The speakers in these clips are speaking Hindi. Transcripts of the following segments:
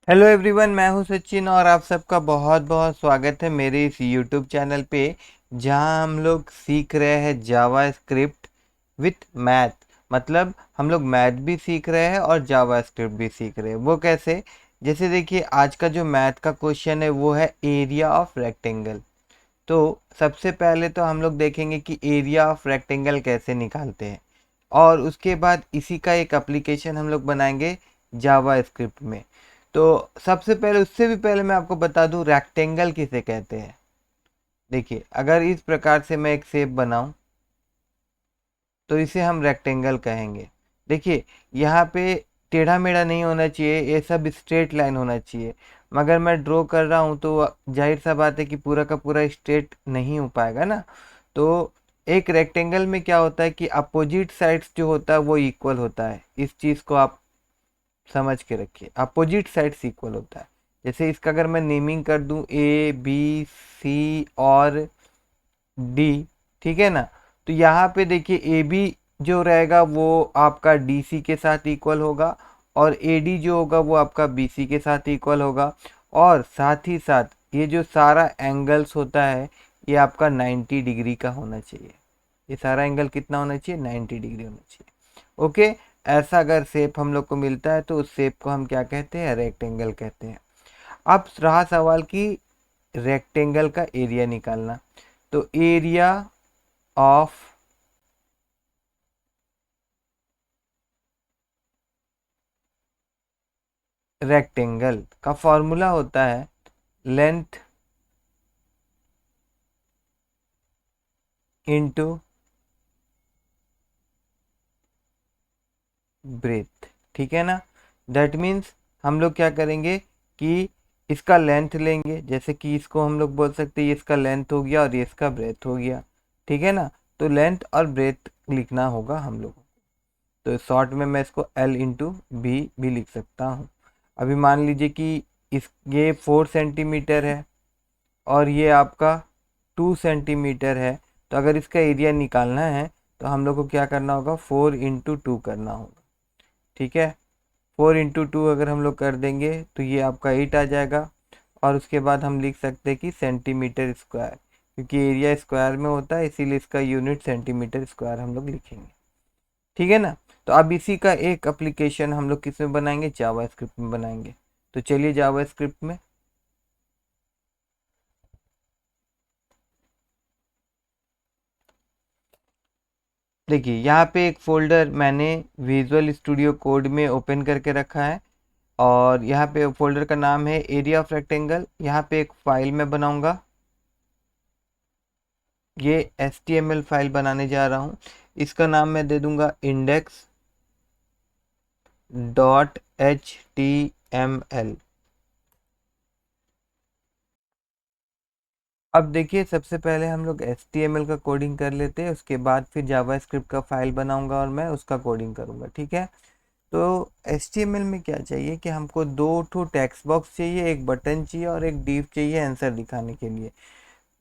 हेलो एवरीवन, मैं हूं सचिन और आप सबका बहुत बहुत स्वागत है मेरे इस यूट्यूब चैनल पे, जहां हम लोग सीख रहे हैं जावा स्क्रिप्ट विथ मैथ। मतलब हम लोग मैथ भी सीख रहे हैं और जावा स्क्रिप्ट भी सीख रहे हैं। वो कैसे? जैसे देखिए, आज का जो मैथ का क्वेश्चन है वो है एरिया ऑफ रेक्टेंगल। तो सबसे पहले तो हम लोग देखेंगे कि एरिया ऑफ रेक्टेंगल कैसे निकालते हैं, और उसके बाद इसी का एक एप्लीकेशन हम लोग बनाएंगे जावा स्क्रिप्ट में। तो सबसे पहले, उससे भी पहले मैं आपको बता दूं रेक्टेंगल किसे कहते हैं। देखिए, अगर इस प्रकार से मैं एक शेप बनाऊं तो इसे हम रेक्टेंगल कहेंगे। देखिए, यहाँ पे टेढ़ा मेढ़ा नहीं होना चाहिए, ये सब स्ट्रेट लाइन होना चाहिए। मगर मैं ड्रॉ कर रहा हूँ तो जाहिर सा बात है कि पूरा का पूरा स्ट्रेट नहीं हो पाएगा ना। तो एक रेक्टेंगल में क्या होता है कि अपोजिट साइड्स जो होता है वो इक्वल होता है। इस चीज़ को आप समझ के रखिए, अपोजिट साइड्स इक्वल होता है। जैसे इसका अगर मैं नेमिंग कर दूं ए बी सी और डी, ठीक है ना। तो यहाँ पे देखिए, ए बी जो रहेगा वो आपका डी सी के साथ इक्वल होगा, और ए डी जो होगा वो आपका बी सी के साथ इक्वल होगा। और साथ ही साथ ये जो सारा एंगल्स होता है ये आपका 90 डिग्री का होना चाहिए। ये सारा एंगल कितना होना चाहिए? 90 डिग्री होना चाहिए। ओके। ऐसा अगर शेप हम लोग को मिलता है तो उस शेप को हम क्या कहते हैं? रेक्टेंगल कहते हैं। अब रहा सवाल कि रेक्टेंगल का एरिया निकालना। तो एरिया ऑफ रेक्टेंगल का फॉर्मूला होता है लेंथ इंटू ब्रेथ, ठीक है ना। दैट मीन्स हम लोग क्या करेंगे कि इसका लेंथ लेंगे। जैसे कि इसको हम लोग बोल सकते हैं ये इसका लेंथ हो गया और ये इसका ब्रेथ हो गया, ठीक है ना। तो लेंथ और ब्रेथ लिखना होगा हम लोग। तो शॉर्ट में मैं इसको L इंटू बी भी लिख सकता हूँ। अभी मान लीजिए कि इस ये 4 सेंटीमीटर है और ये आपका 2 सेंटीमीटर है। तो अगर इसका एरिया निकालना है तो हम लोग को क्या करना होगा? 4 इंटू 2 करना होगा, ठीक है। 4 इंटू 2 अगर हम लोग कर देंगे तो ये आपका 8 आ जाएगा। और उसके बाद हम लिख सकते हैं कि सेंटीमीटर स्क्वायर, क्योंकि एरिया स्क्वायर में होता है इसीलिए इसका यूनिट सेंटीमीटर स्क्वायर हम लोग लिखेंगे, ठीक है ना। तो अब इसी का एक एप्लीकेशन हम लोग किस में बनाएंगे? जावा स्क्रिप्ट में बनाएंगे। तो चलिए जावा स्क्रिप्ट में। देखिए, यहाँ पे एक फोल्डर मैंने विजुअल स्टूडियो कोड में ओपन करके रखा है, और यहाँ पे फोल्डर का नाम है एरिया ऑफ रेक्टेंगल। यहाँ पे एक फाइल मैं बनाऊंगा, ये HTML फाइल बनाने जा रहा हूँ। इसका नाम मैं दे दूंगा इंडेक्स डॉट HTML। अब देखिए, सबसे पहले हम लोग HTML का कोडिंग कर लेते हैं, उसके बाद फिर जावा स्क्रिप्ट का फाइल बनाऊंगा और मैं उसका कोडिंग करूंगा, ठीक है। तो HTML में क्या चाहिए कि हमको दो ठो टेक्स्ट बॉक्स चाहिए, एक बटन चाहिए और एक div चाहिए आंसर दिखाने के लिए।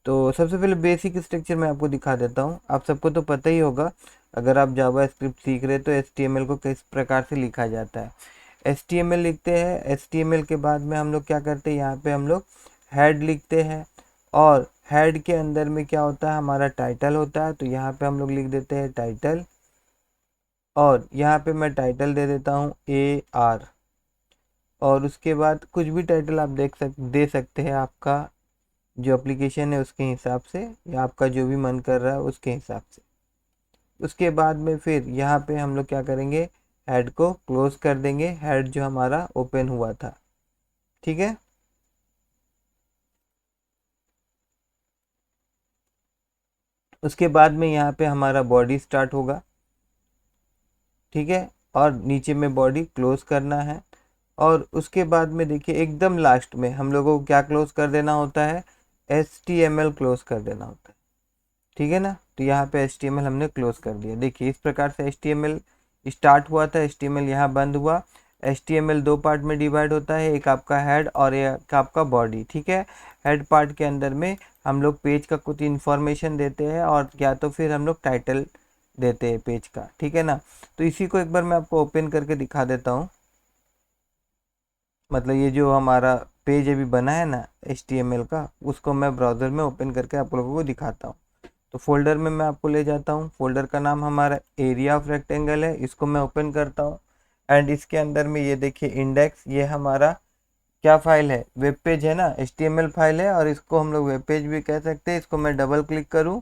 तो सबसे पहले बेसिक स्ट्रक्चर मैं आपको दिखा देता हूँ। आप सबको तो पता ही होगा, अगर आप जावा स्क्रिप्ट सीख रहे हैं तो HTML को किस प्रकार से लिखा जाता है। HTML लिखते हैं, HTML के बाद में हम लोग क्या करते हैं, यहाँ पे हम लोग हेड लिखते हैं। और हेड के अंदर में क्या होता है? हमारा टाइटल होता है। तो यहाँ पे हम लोग लिख देते हैं टाइटल, और यहाँ पे मैं टाइटल दे देता हूँ AR। और उसके बाद कुछ भी टाइटल आप दे सकते हैं, आपका जो एप्लीकेशन है उसके हिसाब से, या आपका जो भी मन कर रहा है उसके हिसाब से। उसके बाद में फिर यहाँ पे हम लोग क्या करेंगे? हेड को क्लोज कर देंगे, हेड जो हमारा ओपन हुआ था, ठीक है। उसके बाद में यहाँ पे हमारा बॉडी स्टार्ट होगा, ठीक है। और नीचे में बॉडी क्लोज करना है। और उसके बाद में देखिए, एकदम लास्ट में हम लोगों को क्या क्लोज कर देना होता है? HTML क्लोज कर देना होता है, ठीक है ना। तो यहाँ पे HTML हमने क्लोज कर दिया। देखिए, इस प्रकार से HTML स्टार्ट हुआ था, HTML यहाँ बंद हुआ। HTML दो पार्ट में डिवाइड होता है, एक आपका हेड और एक आपका बॉडी, ठीक है। हेड पार्ट के अंदर में हम लोग पेज का कुछ इन्फॉर्मेशन देते हैं, और या तो फिर हम लोग टाइटल देते हैं पेज का, ठीक है ना। तो इसी को एक बार मैं आपको ओपन करके दिखा देता हूँ। मतलब ये जो हमारा पेज अभी बना है ना HTML का, उसको मैं ब्राउज़र में ओपन करके आप लोगों को दिखाता हूँ। तो फोल्डर में मैं आपको ले जाता हूँ। फोल्डर का नाम हमारा एरिया ऑफ रेक्टेंगल है, इसको मैं ओपन करता हूँ। एंड इसके अंदर में ये देखिए इंडेक्स, ये हमारा क्या फाइल है, वेब पेज है ना, HTML फाइल है, और इसको हम लोग वेब पेज भी कह सकते हैं। इसको मैं डबल क्लिक करूँ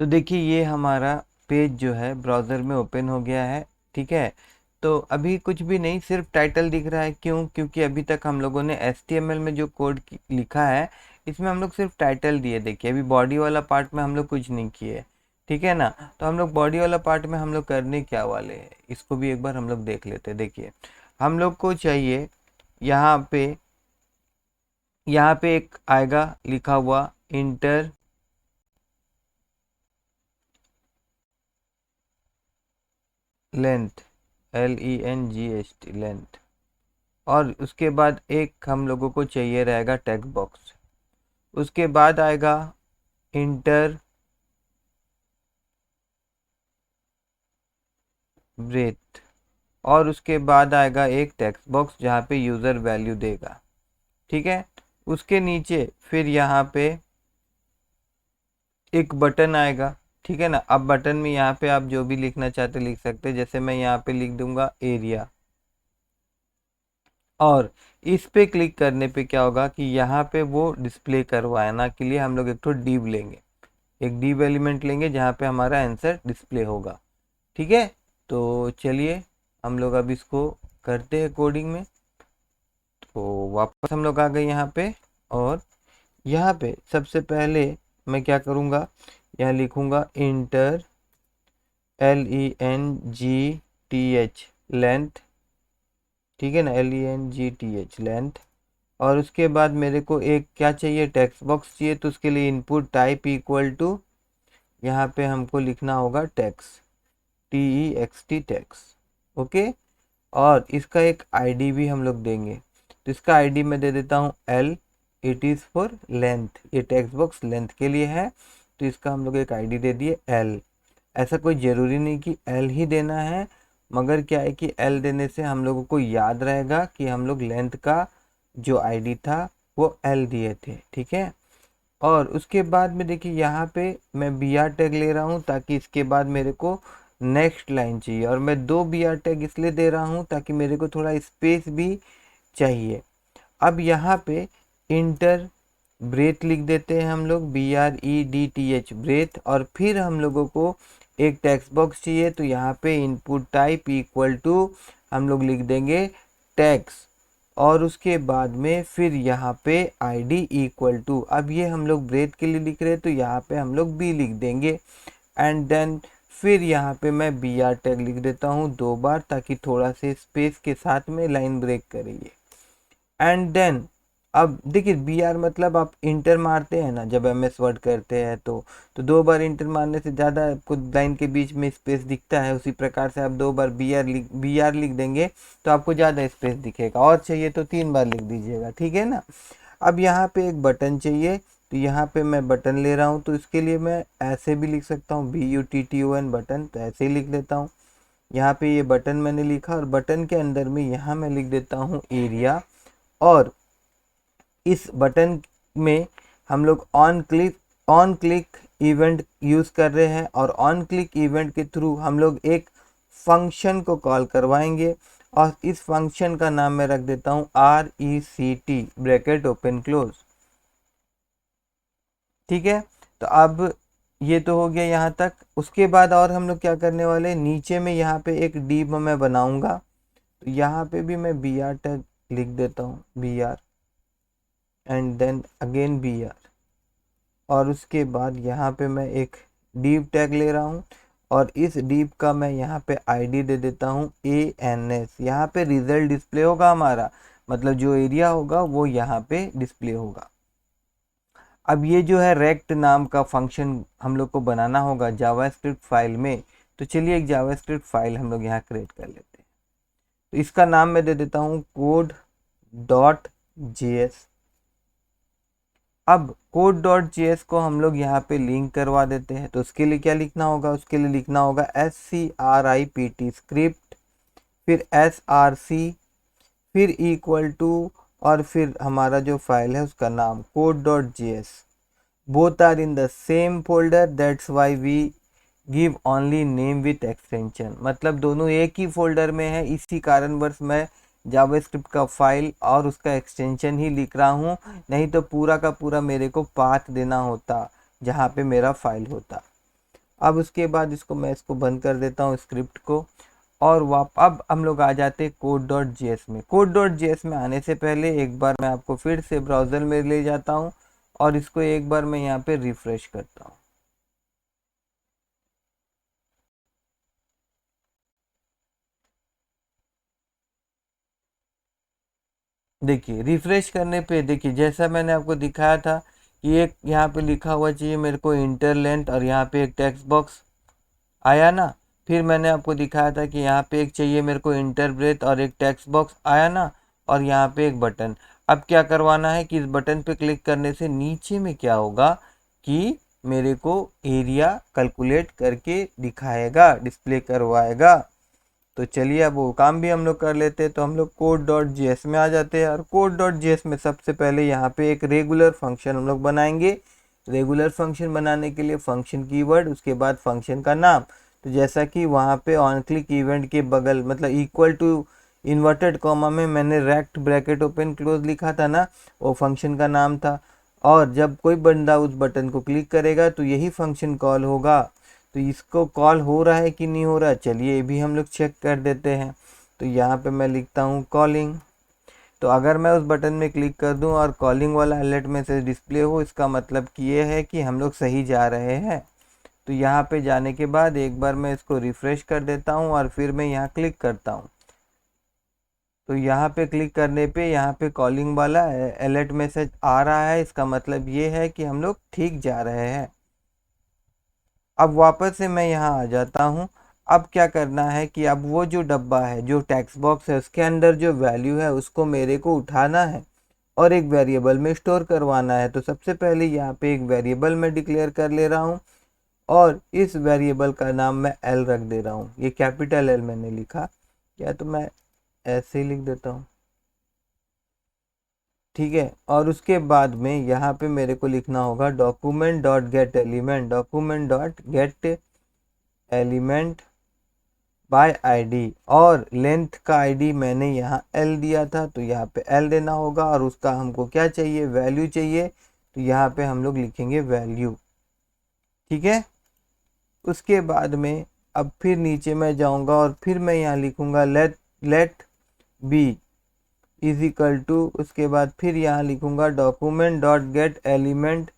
तो देखिए ये हमारा पेज जो है ब्राउज़र में ओपन हो गया है। ठीक है, तो अभी कुछ भी नहीं, सिर्फ टाइटल दिख रहा है। क्यों? क्योंकि अभी तक हम लोगों ने HTML में जो कोड लिखा है इसमें हम लोग सिर्फ टाइटल दिए। देखिए अभी बॉडी वाला पार्ट में हम लोग कुछ नहीं किए। ठीक है ना, तो हम लोग बॉडी वाला पार्ट में हम लोग करने क्या वाले हैं, इसको भी एक बार हम लोग देख लेते हैं। देखिए हम लोग को चाहिए यहाँ पे एक आएगा लिखा हुआ इंटर लेंथ, LENGHT लेंथ, और उसके बाद एक हम लोगों को चाहिए रहेगा टेक्स्ट बॉक्स। उसके बाद आएगा इंटर ब्रेथ, और उसके बाद आएगा एक टेक्स्ट बॉक्स जहाँ पे यूज़र वैल्यू देगा। ठीक है, उसके नीचे फिर यहाँ पे एक बटन आएगा। ठीक है ना, अब बटन में यहाँ पे आप जो भी लिखना चाहते लिख सकते हैं। जैसे मैं यहाँ पे लिख दूंगा एरिया, और इस पे क्लिक करने पे क्या होगा कि यहाँ पे वो डिस्प्ले करवाना के लिए हम लोग एक तो div लेंगे, एक div एलिमेंट लेंगे जहाँ पे हमारा आंसर डिस्प्ले होगा। ठीक है, तो चलिए हम लोग अब इसको करते हैं कोडिंग में। तो वापस हम लोग आ गए यहाँ पे, और यहाँ पे सबसे पहले मैं क्या करूँगा, यहाँ लिखूँगा इंटर LENGTH लेंथ। ठीक है ना, LENGTH लेंथ, और उसके बाद मेरे को एक क्या चाहिए, टेक्स्ट बॉक्स चाहिए। तो उसके लिए इनपुट टाइप इक्वल टू, यहाँ पे हमको लिखना होगा टेक्स्ट, TEXT टेक्स्ट। ओके, और इसका एक आईडी भी हम लोग देंगे। तो इसका आईडी मैं दे देता हूँ L, it is for length, ये टेक्स्ट बॉक्स लेंथ के लिए है। तो इसका हम लोग एक आईडी दे दिए L। ऐसा कोई ज़रूरी नहीं कि L ही देना है, मगर क्या है कि L देने से हम लोगों को याद रहेगा कि हम लोग लेंथ का जो आईडी था वो L दिए थे। ठीक है, और उसके बाद में देखिए यहाँ पे मैं BR टैग ले रहा हूँ ताकि इसके बाद मेरे को नेक्स्ट लाइन चाहिए, और मैं 2 BR टैग इसलिए दे रहा हूँ ताकि मेरे को थोड़ा स्पेस भी चाहिए। अब यहाँ पे इंटर ब्रेथ लिख देते हैं हम लोग, BREDTH ब्रेथ, और फिर हम लोगों को एक टेक्स्ट बॉक्स चाहिए। तो यहाँ पे इनपुट टाइप इक्वल टू हम लोग लिख देंगे टेक्स्ट, और उसके बाद में फिर यहाँ पे आईडी इक्वल टू, अब ये हम लोग ब्रेथ के लिए लिख रहे हैं तो यहाँ पे हम लोग B लिख देंगे। एंड देन फिर यहाँ पे मैं BR टैग लिख देता हूँ 2 बार, ताकि थोड़ा से स्पेस के साथ में लाइन ब्रेक करेंगे। एंड देन अब देखिए BR मतलब आप इंटर मारते हैं ना जब MS वर्ड करते हैं, तो 2 बार इंटर मारने से ज़्यादा आपको लाइन के बीच में स्पेस दिखता है। उसी प्रकार से आप 2 बार BR लिख देंगे तो आपको ज़्यादा स्पेस दिखेगा, और चाहिए तो 3 बार लिख दीजिएगा। ठीक है ना, अब यहाँ पे एक बटन चाहिए, तो यहाँ पे मैं बटन ले रहा हूँ। तो इसके लिए मैं ऐसे भी लिख सकता हूँ BUTTON बटन, तो ऐसे ही लिख लेता हूँ। यहाँ पे ये बटन मैंने लिखा, और बटन के अंदर में यहाँ मैं लिख देता हूँ एरिया, और इस बटन में हम लोग ऑन क्लिक इवेंट यूज़ कर रहे हैं, और ऑन क्लिक इवेंट के थ्रू हम लोग एक फंक्शन को कॉल करवाएंगे, और इस फंक्शन का नाम मैं रख देता हूँ RECT ब्रैकेट ओपन क्लोज। ठीक है, तो अब ये तो हो गया यहाँ तक। उसके बाद और हम लोग क्या करने वाले, नीचे में यहाँ पे एक div मैं बनाऊंगा। तो यहाँ पे भी मैं BR टैग लिख देता हूँ, BR, and then again BR, और उसके बाद यहाँ पे मैं एक div टैग ले रहा हूँ, और इस div का मैं यहाँ पे आईडी दे देता हूँ ANS। यहाँ पे रिजल्ट डिस्प्ले होगा हमारा, मतलब जो एरिया होगा वो यहाँ पे डिस्प्ले होगा। अब ये जो है रेक्ट नाम का फंक्शन हम लोग को बनाना होगा जावास्क्रिप्ट फाइल में। तो चलिए एक जावास्क्रिप्ट फाइल हम लोग यहाँ क्रिएट कर लेते हैं। तो इसका नाम मैं दे देता हूँ code.js। अब code.js को हम लोग यहाँ पे लिंक करवा देते हैं। तो उसके लिए क्या लिखना होगा, उसके लिए लिखना होगा SCRIPT स्क्रिप्ट, फिर SRC, फिर इक्वल टू और फिर हमारा जो फाइल है उसका नाम code.js। Both are in the same folder, that's why we give only name with extension. मतलब दोनों एक ही फोल्डर में है, इसी कारणवश मैं जावास्क्रिप्ट का फाइल और उसका एक्सटेंशन ही लिख रहा हूँ, नहीं तो पूरा का पूरा मेरे को पाथ देना होता जहाँ पे मेरा फाइल होता। अब उसके बाद इसको बंद कर देता हूँ स्क्रिप्ट को, और अब हम लोग आ जाते हैं code.js में। code.js में आने से पहले एक बार मैं आपको फिर से ब्राउज़र में ले जाता हूँ और इसको एक बार मैं यहाँ पे रिफ्रेश करता हूँ। देखिए रिफ्रेश करने पे देखिए जैसा मैंने आपको दिखाया था कि एक यहाँ पे लिखा हुआ चाहिए मेरे को इंटर लेंथ, और यहाँ पे एक टेक्स्ट बॉक्स आया ना। फिर मैंने आपको दिखाया था कि यहाँ पे एक चाहिए मेरे को इंटर ब्रेथ और एक टेक्स्ट बॉक्स आया ना, और यहाँ पे एक बटन। अब क्या करवाना है कि इस बटन पे क्लिक करने से नीचे में क्या होगा कि मेरे को एरिया कैलकुलेट करके दिखाएगा, डिस्प्ले करवाएगा। तो चलिए अब वो काम भी हम लोग कर लेते हैं। तो हम लोग code.js में आ जाते हैं, और code.js में सबसे पहले यहाँ पे एक रेगुलर फंक्शन हम लोग बनाएंगे। रेगुलर फंक्शन बनाने के लिए फंक्शन कीवर्ड, उसके बाद फंक्शन का नाम। तो जैसा कि वहाँ पे ऑन क्लिक इवेंट के बगल मतलब इक्वल टू इन्वर्टेड कॉमा में मैंने रेक्ट ब्रैकेट ओपन क्लोज लिखा था ना, वो फंक्शन का नाम था। और जब कोई बंदा उस बटन को क्लिक करेगा तो यही फंक्शन कॉल होगा। तो इसको कॉल हो रहा है कि नहीं हो रहा, चलिए ये भी हम लोग चेक कर देते हैं। तो यहाँ पे मैं लिखता हूँ कॉलिंग। तो अगर मैं उस बटन में क्लिक कर दूँ और कॉलिंग वाला अलर्ट मैसेज डिस्प्ले हो, इसका मतलब कि ये है कि हम लोग सही जा रहे हैं। तो यहाँ पे जाने के बाद एक बार मैं इसको रिफ्रेश कर देता हूँ और फिर मैं यहाँ क्लिक करता हूँ। तो यहाँ पे क्लिक करने पे यहाँ पे कॉलिंग वाला अलर्ट मैसेज आ रहा है, इसका मतलब ये है कि हम लोग ठीक जा रहे हैं। अब वापस से मैं यहाँ आ जाता हूँ। अब क्या करना है कि अब वो जो डब्बा है, जो टेक्स्ट बॉक्स है, उसके अंदर जो वैल्यू है उसको मेरे को उठाना है और एक वेरिएबल में स्टोर करवाना है। तो सबसे पहले यहाँ पे एक वेरिएबल मैं डिक्लेयर कर ले रहा हूँ, और इस वेरिएबल का नाम मैं एल रख दे रहा हूँ। ये कैपिटल एल मैंने लिखा, या तो मैं ऐसे ही लिख देता हूँ, ठीक है। और उसके बाद में यहाँ पे मेरे को लिखना होगा document dot get element, document dot get element by ID, और लेंथ का आईडी मैंने यहाँ एल दिया था, तो यहाँ पे एल देना होगा। और उसका हमको क्या चाहिए, वैल्यू चाहिए, तो यहाँ पे हम लोग लिखेंगे वैल्यू, ठीक है। उसके बाद में अब फिर नीचे मैं जाऊँगा और फिर मैं यहाँ लिखूँगा let B is equal to, उसके बाद फिर यहाँ लिखूँगा document dot get element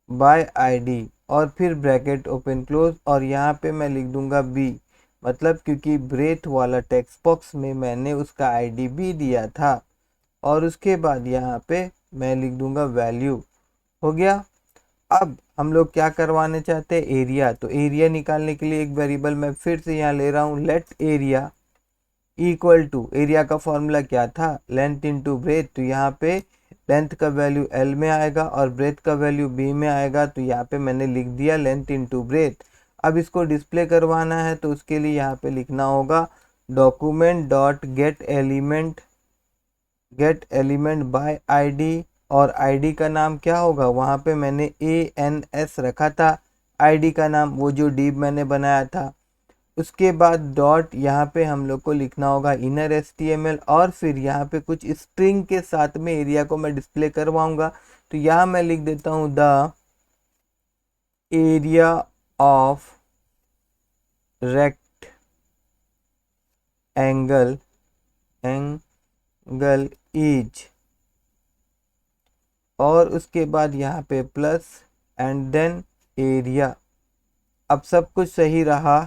by ID, और फिर ब्रैकेट ओपन क्लोज, और यहाँ पे मैं लिख दूंगा बी, मतलब क्योंकि ब्रेथ वाला टेक्स्ट बॉक्स में मैंने उसका आईडी भी दिया था। और उसके बाद यहाँ पे मैं लिख दूंगा वैल्यू। हो गया। अब हम लोग क्या करवाने चाहते हैं, एरिया। तो एरिया निकालने के लिए एक वेरिएबल मैं फिर से यहाँ ले रहा हूँ, let area equal to, area का फॉर्मूला क्या था, लेंथ इनटू ब्रेथ। तो यहाँ पे लेंथ का वैल्यू एल में आएगा और ब्रेथ का वैल्यू बी में आएगा, तो यहाँ पे मैंने लिख दिया लेंथ इनटू ब्रेथ। अब इसको डिस्प्ले करवाना है, तो उसके लिए यहाँ पे लिखना होगा document dot get element by ID, और आईडी का नाम क्या होगा, वहाँ पे मैंने ANS रखा था आईडी का नाम, वो जो डिव मैंने बनाया था। उसके बाद डॉट यहाँ पे हम लोग को लिखना होगा इनर HTML, और फिर यहाँ पे कुछ स्ट्रिंग के साथ में एरिया को मैं डिस्प्ले करवाऊंगा। तो यहाँ मैं लिख देता हूँ the area of rectangle is, और उसके बाद यहाँ पे प्लस एंड देन एरिया। अब सब कुछ सही रहा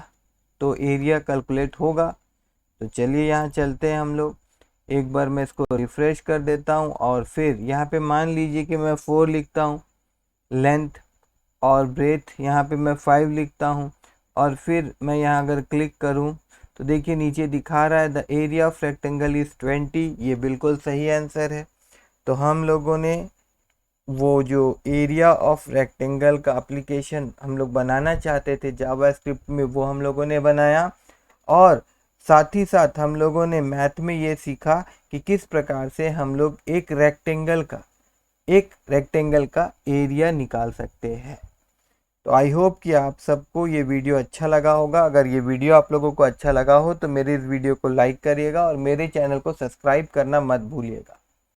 तो एरिया कैलकुलेट होगा। तो चलिए यहाँ चलते हैं हम लोग। एक बार मैं इसको रिफ्रेश कर देता हूँ, और फिर यहाँ पे मान लीजिए कि मैं 4 लिखता हूँ लेंथ, और ब्रेथ यहाँ पे मैं 5 लिखता हूँ, और फिर मैं यहाँ अगर क्लिक करूँ तो देखिए नीचे दिखा रहा है the area of rectangle is 20। ये बिल्कुल सही आंसर है। तो हम लोगों ने वो जो एरिया ऑफ रेक्टेंगल का एप्लीकेशन हम लोग बनाना चाहते थे जावास्क्रिप्ट में, वो हम लोगों ने बनाया। और साथ ही साथ हम लोगों ने मैथ में ये सीखा कि किस प्रकार से हम लोग एक रेक्टेंगल का एरिया निकाल सकते हैं। तो आई होप कि आप सबको ये वीडियो अच्छा लगा होगा। अगर ये वीडियो आप लोगों को अच्छा लगा हो तो मेरे इस वीडियो को लाइक करिएगा और मेरे चैनल को सब्सक्राइब करना मत भूलिएगा।